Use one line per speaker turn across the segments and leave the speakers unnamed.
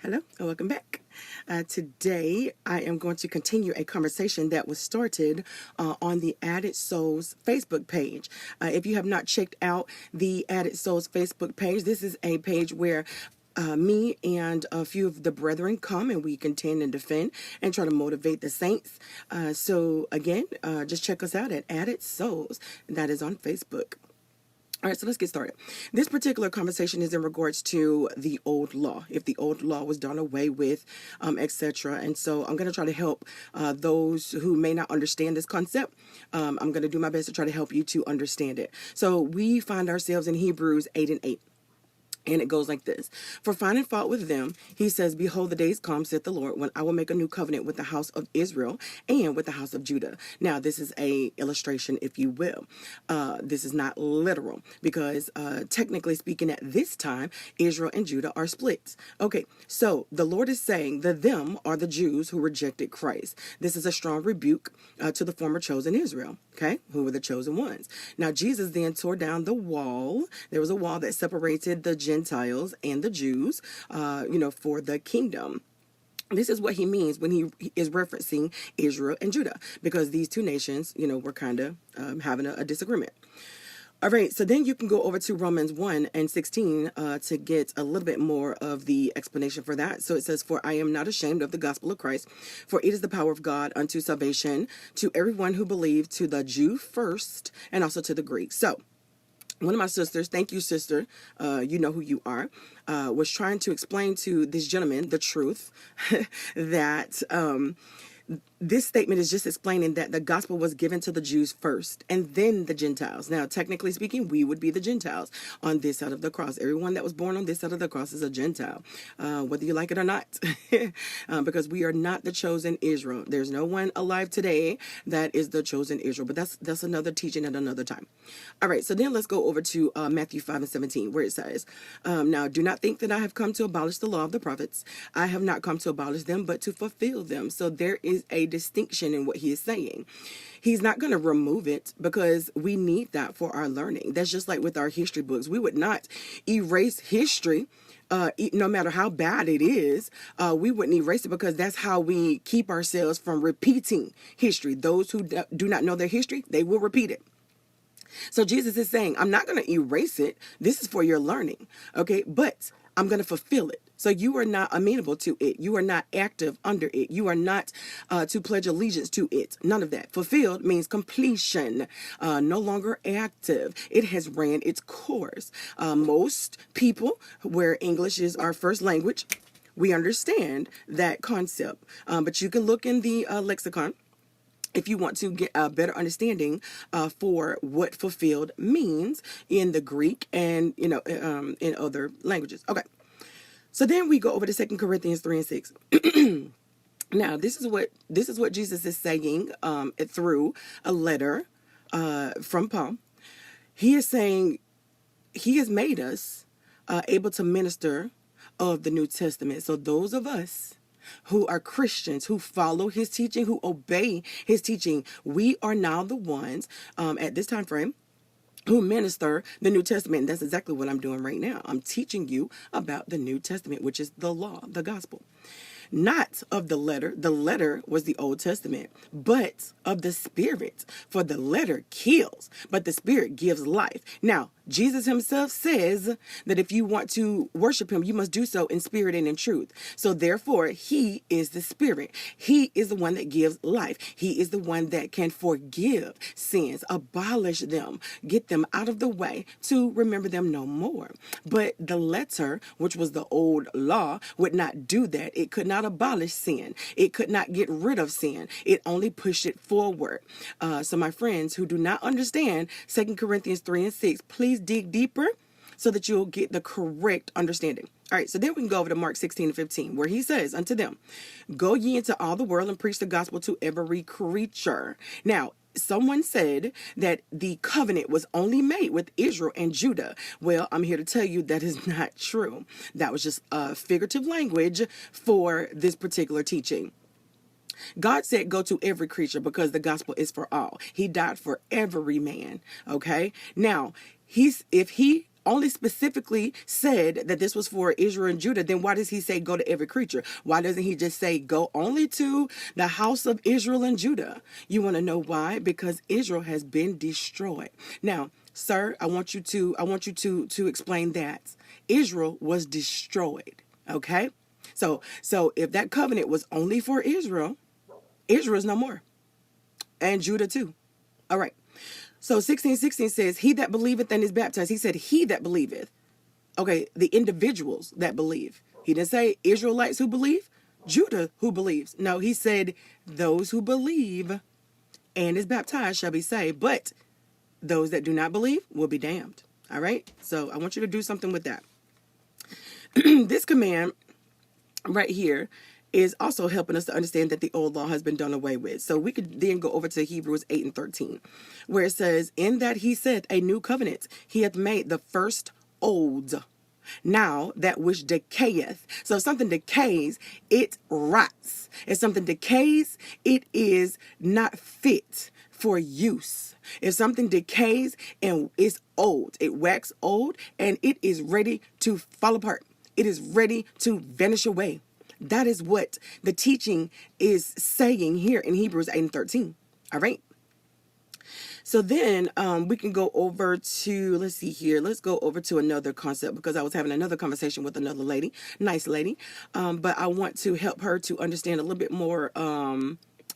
Hello and welcome back. Today I am going to continue a conversation that was started on the Added Souls Facebook page. If you have not checked out the Added Souls Facebook page, this is a page where me and a few of the brethren come and we contend and defend and try to motivate the saints. So again, just check us out at Added Souls. That is on Facebook. All right, so let's get started. This particular conversation is in regards to the old law, if the old law was done away with, etc. And so I'm going to try to help those who may not understand this concept. I'm going to do my best to try to help you to understand it. So we find ourselves in Hebrews 8:8. And it goes like this. For finding fault with them, he says, behold, the days come, saith the Lord, when I will make a new covenant with the house of Israel and with the house of Judah. Now, this is a illustration, if you will. This is not literal because technically speaking at this time, Israel and Judah are split. Okay, so the Lord is saying the them are the Jews who rejected Christ. This is a strong rebuke to the former chosen Israel, okay, who were the chosen ones. Now, Jesus then tore down the wall. There was a wall that separated the Gentiles and the Jews, for the kingdom. This is what he means when he is referencing Israel and Judah, because these two nations, were kind of having a disagreement. All right, so then you can go over to Romans 1:16 to get a little bit more of the explanation for that. So it says, for I am not ashamed of the gospel of Christ, for it is the power of God unto salvation to everyone who believes, to the Jew first, and also to the Greek. So one of my sisters, thank you, sister, you know who you are, was trying to explain to this gentleman the truth that this statement is just explaining that the gospel was given to the Jews first and then the Gentiles. Now, technically speaking, we would be the Gentiles on this side of the cross. Everyone that was born on this side of the cross is a Gentile, whether you like it or not, because we are not the chosen Israel. There's no one alive today that is the chosen Israel, but that's another teaching at another time. All right, so then let's go over to Matthew 5:17, where it says, now, do not think that I have come to abolish the law of the prophets. I have not come to abolish them, but to fulfill them. So there is a distinction in what he is saying. He's not going to remove it because we need that for our learning. That's just like with our history books. We would not erase history. No matter how bad it is, we wouldn't erase it because that's how we keep ourselves from repeating history. Those who do not know their history, they will repeat it. So Jesus is saying, I'm not going to erase it. This is for your learning. Okay, but I'm going to fulfill it. So you are not amenable to it. You are not active under it. You are not to pledge allegiance to it. None of that. Fulfilled means completion, no longer active. It has ran its course. Most people, where English is our first language, we understand that concept. But you can look in the lexicon if you want to get a better understanding for what fulfilled means in the Greek and, in other languages. Okay. So then we go over to 2 Corinthians 3:6. Now, this is what Jesus is saying through a letter from Paul. He is saying he has made us able to minister of the New Testament. So those of us who are Christians, who follow his teaching, who obey his teaching, we are now the ones at this time frame who minister the New Testament. And that's exactly what I'm doing right now. I'm teaching you about the New Testament, which is the law, the gospel. Not of the letter. The letter was the Old Testament, but of the Spirit. For the letter kills, but the Spirit gives life. Now, Jesus himself says that if you want to worship him, you must do so in spirit and in truth. So therefore, he is the Spirit. He is the one that gives life. He is the one that can forgive sins, abolish them, get them out of the way to remember them no more. But the letter, which was the old law, would not do that. It could not abolish sin. It could not get rid of sin. It only pushed it forward. So my friends who do not understand 2 Corinthians 3:6, please dig deeper so that you'll get the correct understanding. All right, so then we can go over to Mark 16:15, where he says unto them, go ye into all the world and preach the gospel to every creature. Now, someone said that the covenant was only made with Israel and Judah. Well, I'm here to tell you that is not true. That was just a figurative language for this particular teaching. God said go to every creature because the gospel is for all. He died for every man. Okay. Now, if he only specifically said that this was for Israel and Judah, then why does he say go to every creature? Why doesn't he just say go only to the house of Israel and Judah? You want to know why? Because Israel has been destroyed. Now, sir, I want you to explain that. Israel was destroyed. Okay? So if that covenant was only for Israel, Israel is no more. And Judah too. All right. So 16:16 says, he that believeth and is baptized. He said, he that believeth. Okay, the individuals that believe. He didn't say Israelites who believe, Judah who believes. No, he said those who believe and is baptized shall be saved. But those that do not believe will be damned. All right? So I want you to do something with that. This command right here is also helping us to understand that the old law has been done away with. So we could then go over to Hebrews 8 and 13, where it says, in that he saith a new covenant, he hath made the first old. Now that which decayeth. So if something decays, it rots. If something decays, it is not fit for use. If something decays and is old, it waxes old and it is ready to fall apart. It is ready to vanish away. That is what the teaching is saying here in Hebrews 8 and 13. All right. So then we can go over to, let's see here. Let's go over to another concept because I was having another conversation with another lady, nice lady. But I want to help her to understand a little bit more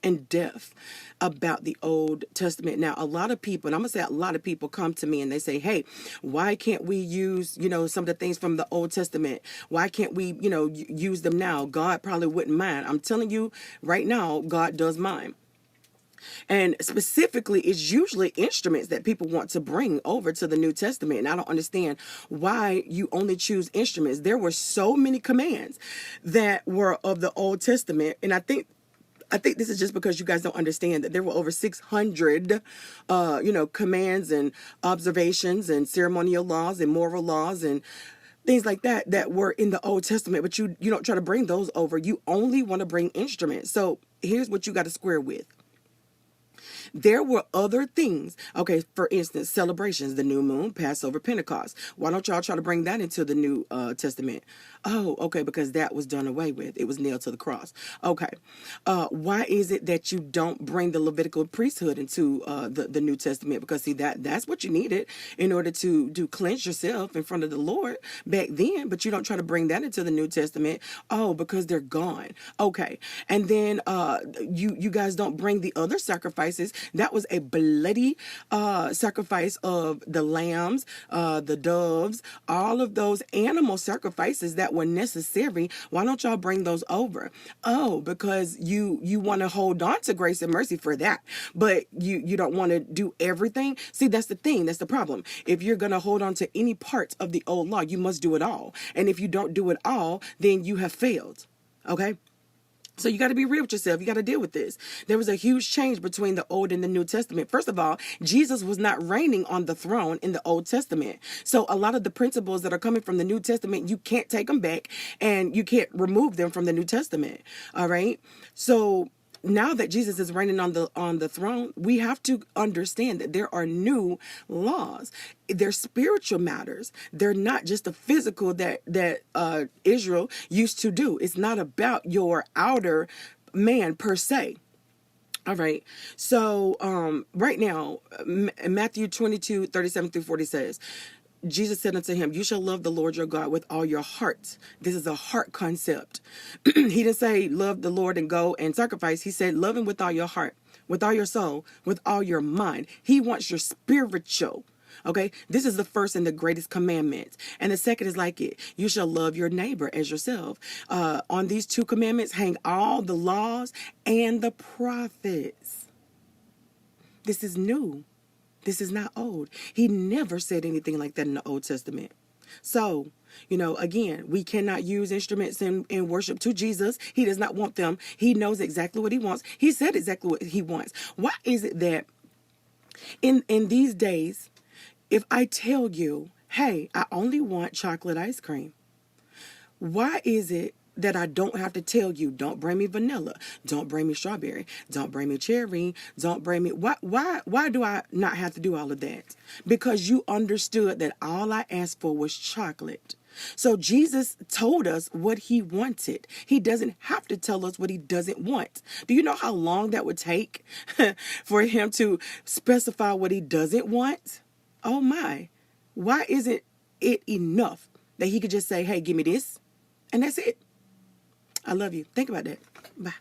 in depth about the Old Testament. Now, a lot of people, and I'm going to say a lot of people come to me and they say, hey, why can't we use, some of the things from the Old Testament? Why can't we, use them now? God probably wouldn't mind. I'm telling you right now, God does mind. And specifically, it's usually instruments that people want to bring over to the New Testament. And I don't understand why you only choose instruments. There were so many commands that were of the Old Testament. And I think this is just because you guys don't understand that there were over 600, commands and observations and ceremonial laws and moral laws and things like that were in the Old Testament. But you don't try to bring those over. You only want to bring instruments. So here's what you got to square with. There were other things. Okay, for instance, celebrations, the new moon, Passover, Pentecost. Why don't y'all try to bring that into the New Testament? Oh, okay, because that was done away with. It was nailed to the cross. Okay. Why is it that you don't bring the Levitical priesthood into the New Testament? Because see, that's what you needed in order to cleanse yourself in front of the Lord back then, but you don't try to bring that into the New Testament. Oh, because they're gone. Okay. And then you guys don't bring the other sacrifices. That was a bloody sacrifice of the lambs, the doves, all of those animal sacrifices that were necessary. Why don't y'all bring those over? Oh, because you want to hold on to grace and mercy for that, but you don't want to do everything. See, that's the thing. That's the problem. If you're going to hold on to any parts of the old law, you must do it all. And if you don't do it all, then you have failed. Okay? So you got to be real with yourself. You got to deal with this. There was a huge change between the Old and the New Testament. First of all, Jesus was not reigning on the throne in the Old Testament. So a lot of the principles that are coming from the New Testament, you can't take them back and you can't remove them from the New Testament. All right. So now that Jesus is reigning on the throne, we have to understand that there are new laws. They're spiritual matters. They're not just the physical that Israel used to do. It's not about your outer man per se. All right. So right now, Matthew 22:37-40 says, Jesus said unto him, you shall love the Lord your God with all your heart. This is a heart concept. He didn't say love the Lord and go and sacrifice. He said love him with all your heart, with all your soul, with all your mind. He wants your spiritual. Okay, this is the first and the greatest commandment. And the second is like it. You shall love your neighbor as yourself. On these two commandments hang all the laws and the prophets. This is new. This is not old. He never said anything like that in the Old Testament. So, again, we cannot use instruments in worship to Jesus. He does not want them. He knows exactly what he wants. He said exactly what he wants. Why is it that in these days, if I tell you, hey, I only want chocolate ice cream, why is it that I don't have to tell you, don't bring me vanilla, don't bring me strawberry, don't bring me cherry, don't bring me, why do I not have to do all of that? Because you understood that all I asked for was chocolate. So Jesus told us what he wanted. He doesn't have to tell us what he doesn't want. Do you know how long that would take for him to specify what he doesn't want? Oh my. Why isn't it enough that he could just say, hey, give me this? And that's it. I love you. Think about that. Bye.